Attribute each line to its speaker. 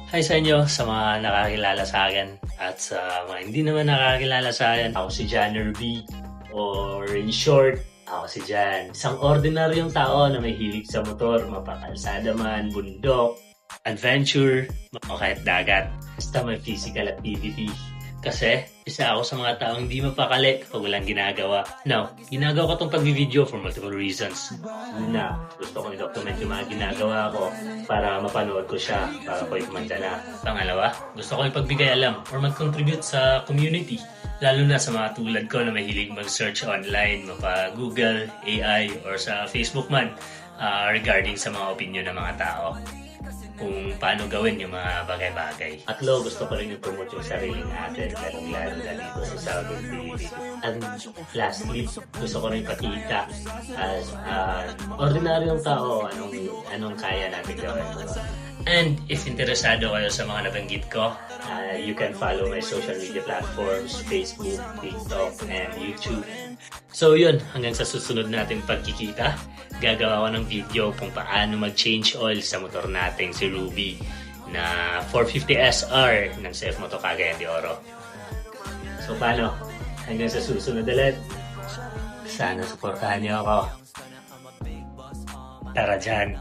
Speaker 1: Hi sa inyo, sa mga nakakilala sa akin at sa mga hindi naman nakakilala sa akin. Ako si Janner B, or in short, ako si Jan. Isang ordinaryong tao na may hilig sa motor, mapakalsada man, bundok, adventure, o kahit dagat. Basta may physical activity. Kasi isa ako sa mga taong hindi mapakali kapag walang ginagawa. Now, ginagawa ko itong pag-video for multiple reasons. Una, gusto ko i-document yung mga ginagawa ko para mapanood ko siya, para ko ikumanda na. Pangalawa, gusto ko ipagbigay alam or mag-contribute sa community. Lalo na sa mga tulad ko na mahilig mag-search online, mapa-Google, AI, or sa Facebook man regarding sa mga opinion ng mga tao kung paano gawin yung mga bagay-bagay. Atlo, gusto ko rin i-promote yung sarili natin, lalo na dito sa Southern Philippines. And lastly, gusto ko rin ipakita as ordinaryong tao anong kaya natin gawin. And if interesado kayo sa mga nabanggit ko, you can follow my social media platforms, Facebook, TikTok, and YouTube. So yun, hanggang sa susunod nating pagkikita, gagawa ko ng video kung paano mag-change oil sa motor nating si Ruby na 450 SR ng CF Moto Cagayan de Oro. So paano? Hanggang sa susunod ulit. Sana suportahan niyo ako. Tara dyan.